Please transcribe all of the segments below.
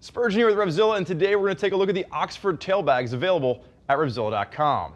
Spurgeon here with RevZilla, and today we're going to take a look at the Oxford tail bags available at RevZilla.com.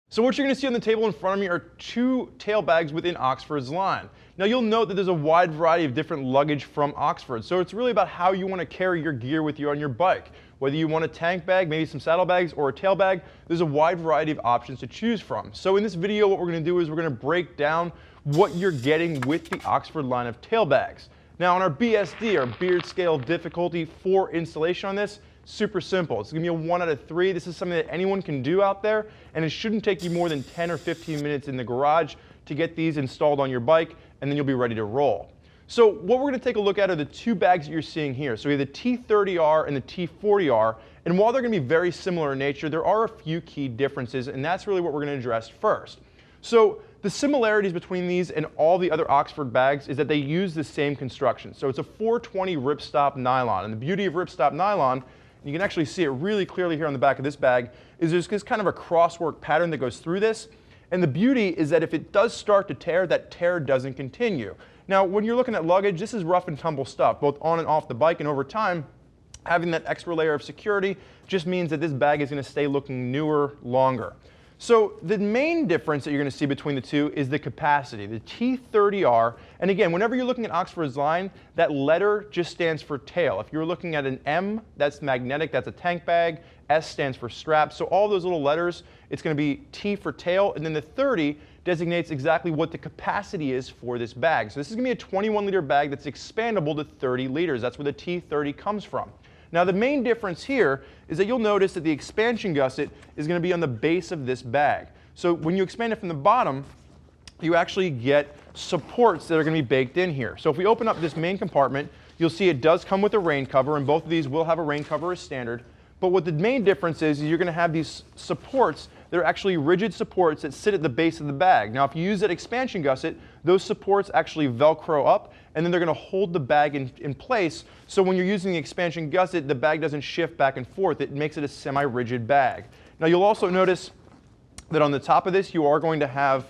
So what you're going to see on the table in front of me are two tail bags within Oxford's line. Now you'll note that there's a wide variety of different luggage from Oxford, so it's really about how you want to carry your gear with you on your bike. Whether you want a tank bag, maybe some saddlebags, or a tail bag, there's a wide variety of options to choose from. So in this video, what we're going to do is we're going to break down what you're getting with the Oxford line of tail bags. Now on our BSD, our beard scale difficulty for installation on this, super simple. It's going to be a 1 out of 3. This is something that anyone can do out there, and it shouldn't take you more than 10 or 15 minutes in the garage to get these installed on your bike, and then you'll be ready to roll. So what we're going to take a look at are the two bags that you're seeing here. So we have the T30R and the T40R, and while they're going to be very similar in nature, there are a few key differences, and that's really what we're going to address first. So the similarities between these and all the other Oxford bags is that they use the same construction. So it's a 420 ripstop nylon, and the beauty of ripstop nylon, and you can actually see it really clearly here on the back of this bag, is there's this kind of a crosswork pattern that goes through this. And the beauty is that if it does start to tear, that tear doesn't continue. Now, when you're looking at luggage, this is rough and tumble stuff, both on and off the bike, and over time, having that extra layer of security just means that this bag is going to stay looking newer longer. So the main difference that you're going to see between the two is the capacity. The T30R, and again, whenever you're looking at Oxford's line, that letter just stands for tail. If you're looking at an M, that's magnetic, that's a tank bag. S stands for strap. So all those little letters, it's going to be T for tail, and then the 30 designates exactly what the capacity is for this bag. So this is going to be a 21-liter bag that's expandable to 30 liters. That's where the T30 comes from. Now the main difference here is that you'll notice that the expansion gusset is going to be on the base of this bag. So when you expand it from the bottom, you actually get supports that are going to be baked in here. So if we open up this main compartment, you'll see it does come with a rain cover, and both of these will have a rain cover as standard. But what the main difference is you're going to have these supports that are actually rigid supports that sit at the base of the bag. Now if you use that expansion gusset, those supports actually Velcro up, and then they're going to hold the bag in place, so when you're using the expansion gusset, the bag doesn't shift back and forth. It makes it a semi-rigid bag. Now you'll also notice that on the top of this you are going to have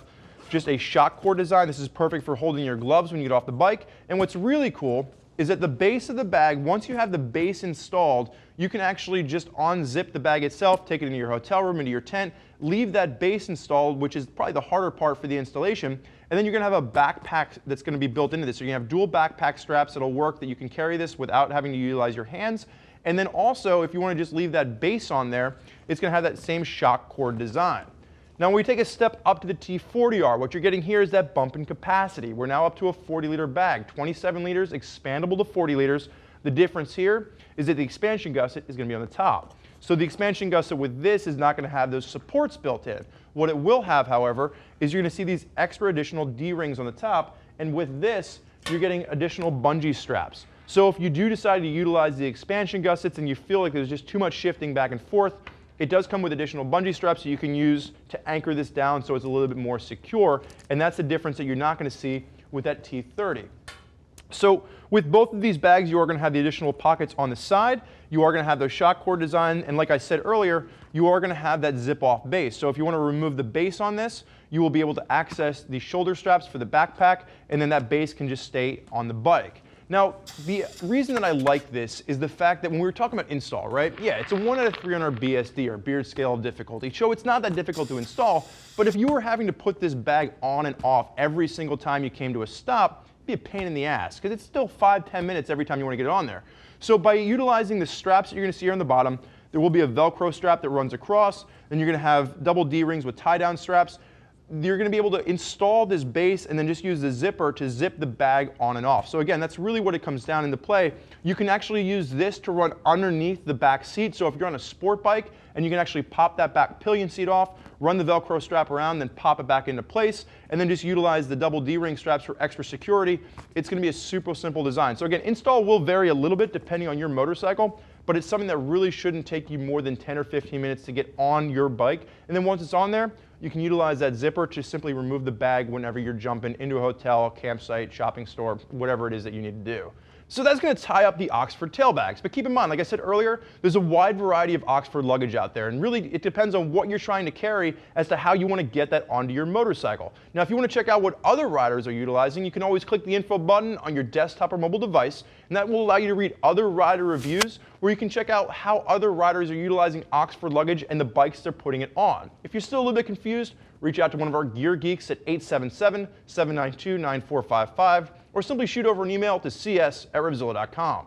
just a shock cord design. This is perfect for holding your gloves when you get off the bike. And what's really cool is at the base of the bag, once you have the base installed, you can actually just unzip the bag itself, take it into your hotel room, into your tent, leave that base installed, which is probably the harder part for the installation, and then you're going to have a backpack that's going to be built into this. So you're going to have dual backpack straps that'll work, that you can carry this without having to utilize your hands. And then also, if you want to just leave that base on there, it's going to have that same shock cord design. Now when we take a step up to the T40R, what you're getting here is that bump in capacity. We're now up to a 40-liter bag, 27 liters, expandable to 40 liters. The difference here is that the expansion gusset is going to be on the top. So the expansion gusset with this is not going to have those supports built in. What it will have, however, is you're going to see these extra additional D-rings on the top, and with this, you're getting additional bungee straps. So if you do decide to utilize the expansion gussets and you feel like there's just too much shifting back and forth, it does come with additional bungee straps that you can use to anchor this down so it's a little bit more secure, and that's the difference that you're not going to see with that T30. So with both of these bags, you are going to have the additional pockets on the side. You are going to have those shock cord design, and like I said earlier, you are going to have that zip-off base. So if you want to remove the base on this, you will be able to access the shoulder straps for the backpack, and then that base can just stay on the bike. Now, the reason that I like this is the fact that when we were talking about install, right? Yeah, it's a 1 out of 3 on our BSD, or beard scale difficulty. So it's not that difficult to install, but if you were having to put this bag on and off every single time you came to a stop, it'd be a pain in the ass, because it's still 5–10 minutes every time you want to get it on there. So by utilizing the straps that you're going to see here on the bottom, there will be a Velcro strap that runs across, and you're going to have double D-rings with tie-down straps. You're going to be able to install this base and then just use the zipper to zip the bag on and off. So again, that's really what it comes down into play. You can actually use this to run underneath the back seat. So if you're on a sport bike and you can actually pop that back pillion seat off, run the Velcro strap around, then pop it back into place, and then just utilize the double D-ring straps for extra security, it's going to be a super simple design. So again, install will vary a little bit depending on your motorcycle, but it's something that really shouldn't take you more than 10 or 15 minutes to get on your bike. And then once it's on there, you can utilize that zipper to simply remove the bag whenever you're jumping into a hotel, campsite, shopping store, whatever it is that you need to do. So that's going to tie up the Oxford tailbags. But keep in mind, like I said earlier, there's a wide variety of Oxford luggage out there, and really it depends on what you're trying to carry as to how you want to get that onto your motorcycle. Now, if you want to check out what other riders are utilizing, you can always click the info button on your desktop or mobile device, and that will allow you to read other rider reviews where you can check out how other riders are utilizing Oxford luggage and the bikes they're putting it on. If you're still a little bit confused, reach out to one of our gear geeks at 877-792-9455, or simply shoot over an email to cs@revzilla.com.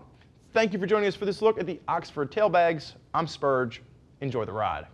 Thank you for joining us for this look at the Oxford tailbags. I'm Spurge. Enjoy the ride.